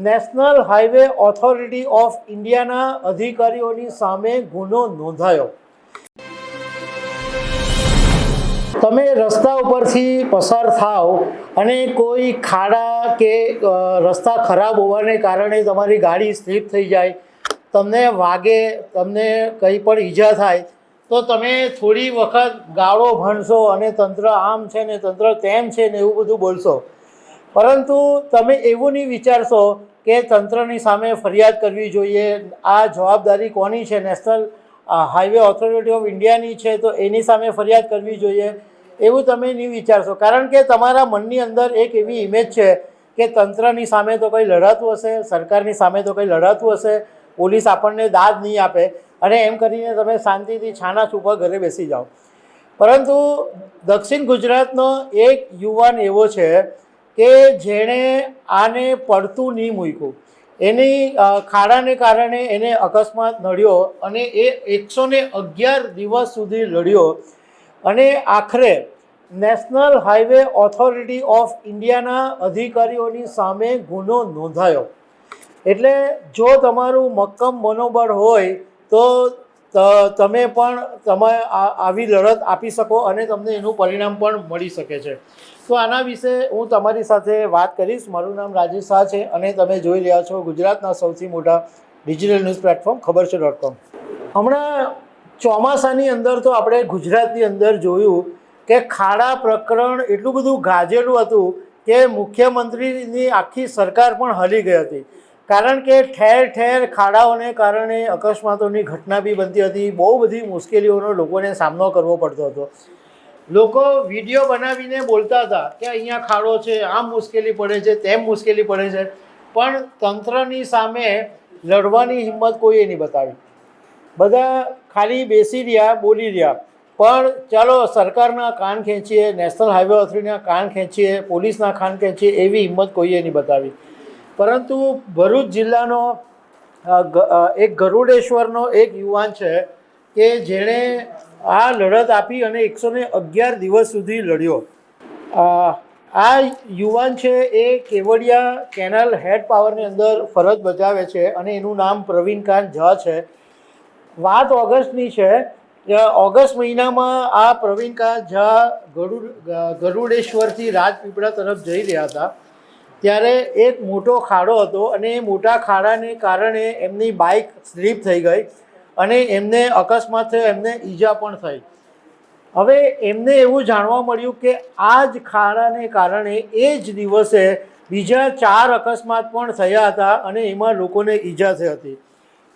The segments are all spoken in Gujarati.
નેશનલ હાઈવે ઓથોરિટી ઓફ ઇન્ડિયાના અધિકારીઓની સામે ગુનો નોંધાયો। તમે રસ્તા ઉપરથી પસાર થાવ અને કોઈ ખાડા કે રસ્તા ખરાબ હોવાને કારણે તમારી ગાડી સ્લીપ થઈ જાય, તમને વાગે, તમને કંઈ પણ ઈજા થાય તો તમે થોડી વખત ગાળો ભણશો અને તંત્ર આમ છે ને તંત્ર તેમ છે ને એવું બધું બોલશો, પરંતુ તમે એવું નહીં વિચારશો કે તંત્રની સામે ફરિયાદ કરવી જોઈએ। આ જવાબદારી કોની છે? નેશનલ હાઈવે ઓથોરિટી ઓફ ઇન્ડિયાની છે, તો એની સામે ફરિયાદ કરવી જોઈએ એવું તમે નહીં વિચારશો। કારણ કે તમારા મનની અંદર એક એવી ઇમેજ છે કે તંત્રની સામે તો કંઈ લડાતું હશે, સરકારની સામે તો કંઈ લડાતું હશે, પોલીસ આપણને દાદ નહીં આપે અને એમ કરીને તમે શાંતિથી છાના છૂપા ઘરે બેસી જાઓ। પરંતુ દક્ષિણ ગુજરાતનો એક યુવાન એવો છે કે જેણે આને પડતું નહીં મૂક્યું। એની ખાડાને કારણે એને અકસ્માત નડ્યો અને એ 111 દિવસ સુધી લડ્યો અને આખરે નેશનલ હાઈવે ઓથોરિટી ઓફ ઇન્ડિયાના અધિકારીઓની સામે ગુનો નોંધાયો। એટલે જો તમારું મક્કમ મનોબળ હોય તો તમે આવી લડત આપી શકો અને તમને એનું પરિણામ પણ મળી શકે છે। તો આના વિશે હું તમારી સાથે વાત કરીશ। મારું નામ રાજેશ શાહ છે અને તમે જોઈ રહ્યા છો ગુજરાતના સૌથી મોટા ડિજિટલ ન્યૂઝ પ્લેટફોર્મ ખબરછે.com। હમણાં ચોમાસાની અંદર તો આપણે ગુજરાતની અંદર જોયું કે ખાડા પ્રકરણ એટલું બધું ગાજેલું હતું કે મુખ્યમંત્રીની આખી સરકાર પણ હલી ગઈ હતી। કારણ કે ઠેર ઠેર ખાડાઓને કારણે અકસ્માતોની ઘટના બી બનતી હતી। બહુ બધી મુશ્કેલીઓનો લોકોને સામનો કરવો પડતો હતો। લોકો વિડીયો બનાવીને બોલતા હતા કે અહીંયા ખાડો છે, આમ મુશ્કેલી પડે છે, તેમ મુશ્કેલી પડે છે, પણ તંત્રની સામે લડવાની હિંમત કોઈએ નહીં બતાવી। બધા ખાલી બેસી રહ્યા, બોલી રહ્યા। પણ ચાલો સરકારના કાન ખેંચીએ, નેશનલ હાઈવે ઓથોરિટીના કાન ખેંચીએ, પોલીસના કાન ખેંચીએ એવી હિંમત કોઈએ નહીં બતાવી। પરંતુ ભરૂચ જિલ્લાનો એક ગરુડેશ્વરનો એક યુવાન છે કે જેણે આ લડત આપી અને 111 દિવસ સુધી લડ્યો। આ યુવાન છે એ કેવડિયા કેનાલ હેડ પાવરની અંદર ફરજ બજાવે છે અને એનું નામ પ્રવીણકાંત ઝા છે। વાત ઓગસ્ટની છે। ઓગસ્ટ મહિનામાં આ પ્રવીણકાંત ઝા ગરુડેશ્વરથી રાજપીપળા તરફ જઈ રહ્યા હતા, ત્યારે એક મોટો ખાડો હતો અને એ મોટા ખાડાને કારણે એમની બાઇક સ્લીપ થઈ ગઈ અને એમને અકસ્માત થયો, એમને ઈજા પણ થઈ। હવે એમને એવું જાણવા મળ્યું કે આ જ ખાડાને કારણે એ જ દિવસે બીજા 4 અકસ્માત પણ થયા હતા અને એમાં લોકોને ઈજા થઈ હતી।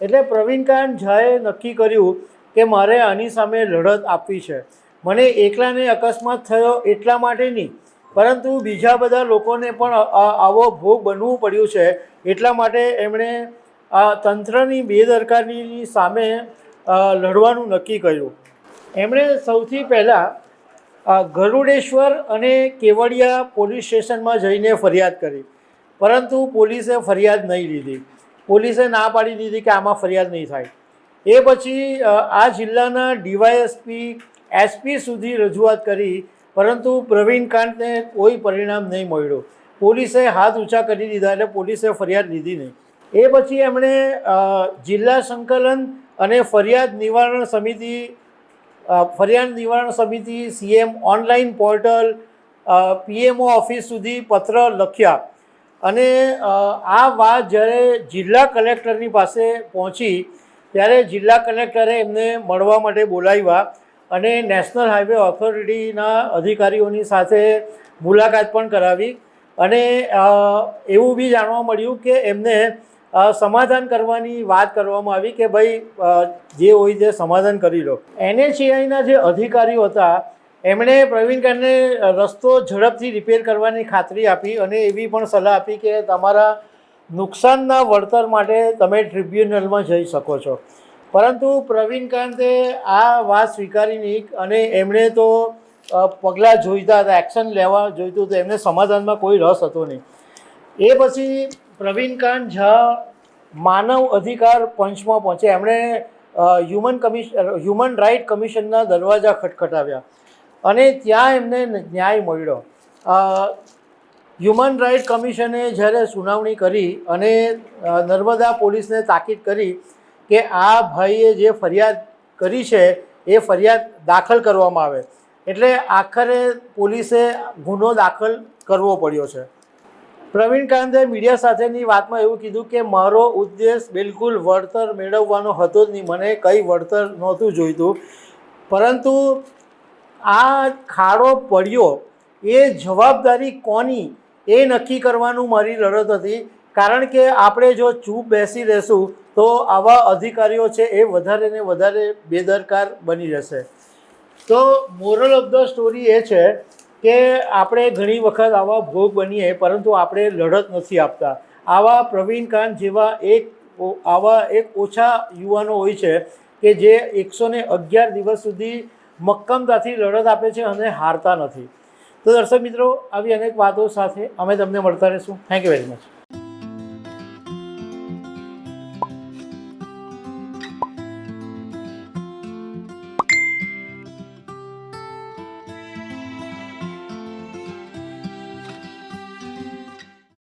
એટલે પ્રવીણકાંત ઝાએ નક્કી કર્યું કે મારે આની સામે લડત આપવી છે। મને એકલાને અકસ્માત થયો એટલા માટે નહીં, પરંતુ બીજા બધા લોકોને પણ આવો ભોગ બનવું પડ્યું છે, એટલા માટે એમણે તંત્રની બેદરકારીની સામે લડવાનું નક્કી કર્યું। એમણે સૌથી પહેલાં ગરુડેશ્વર અને કેવડિયા પોલીસ સ્ટેશનમાં જઈને ફરિયાદ કરી, પરંતુ પોલીસે ફરિયાદ નહીં લીધી। પોલીસે ના પાડી દીધી કે આમાં ફરિયાદ નહીં થાય। એ પછી આ જિલ્લાના ડીવાયએસપી, એસપી સુધી રજૂઆત કરી, પરંતુ પ્રવીણકાંતને કોઈ પરિણામ નહીં મળ્યું। પોલીસે હાથ ઊંચા કરી દીધા એટલે પોલીસે ફરિયાદ લીધી નહીં। એ પછી એમણે જિલ્લા સંકલન અને ફરિયાદ નિવારણ સમિતિ, CM online portal, PMO office સુધી પત્ર લખ્યા અને આ વાત જ્યારે જિલ્લા કલેક્ટરની પાસે પહોંચી ત્યારે જિલ્લા કલેક્ટરે એમને મળવા માટે બોલાવ્યા અને નેશનલ હાઈવે ઓથોરિટીના અધિકારીઓની સાથે મુલાકાત પણ કરાવી અને એવું બી જાણવા મળ્યું કે એમને સમાધાન કરવાની વાત કરવામાં આવી કે ભાઈ જે હોય તે સમાધાન કરી લો। NHAIના જે અધિકારીઓ હતા એમણે પ્રવીણકાંતને રસ્તો ઝડપથી રિપેર કરવાની ખાતરી આપી અને એવી પણ સલાહ આપી કે તમારા નુકસાનના વળતર માટે તમે ટ્રિબ્યુનલમાં જઈ શકો છો। પરંતુ પ્રવીણકાંતે આ વાત સ્વીકારી નહીં અને એમણે તો પગલાં જોઈતા હતા, એક્શન લેવા જોઈતું હતું, એમને સમાધાનમાં કોઈ રસ હતો નહીં। એ પછી પ્રવીણકાંત ઝા માનવ અધિકાર પંચમાં પહોંચ્યા। એમણે હ્યુમન રાઇટ કમિશનના દરવાજા ખટખટાવ્યા અને ત્યાં એમને ન્યાય મળ્યો। હ્યુમન રાઇટ કમિશને જ્યારે સુનાવણી કરી અને નર્મદા પોલીસને તાકીદ કરી કે આ ભાઈએ જે ફરિયાદ કરી છે એ ફરિયાદ દાખલ કરવામાં આવે, એટલે આખરે પોલીસે ગુનો દાખલ કરવો પડ્યો છે. પ્રવીણ કાંતે મીડિયા સાથેની વાતમાં એવું કીધું કે મારો ઉદ્દેશ બિલકુલ વળતર મેળવવાનો હતો જ નહીં, મને કંઈ વળતર નહોતું જોઈતું, પરંતુ આ ખાડો પડ્યો એ જવાબદારી કોની એ નક્કી કરવાનું મારી લડત હતી. કારણ કે આપણે જો ચૂપ બેસી રહેશું તો આવા અધિકારીઓ છે એ વધારે ને વધારે બેદરકાર બની રહેશે. તો મોરલ ઓફ ધ સ્ટોરી એ છે કે આપણે ઘણી વખત આવા ભોગ બનીએ, પરંતુ આપણે લડત નથી આપતા. આવા પ્રવીણ કાંત જેવા એક ઓછા યુવાનો હોય છે કે જે 111 દિવસ સુધી મક્કમતાથી લડત આપે છે અને હારતા નથી. તો દર્શક મિત્રો, આવી અનેક વાતો સાથે અમે તમને મળતા રહીશું. Thank you very much.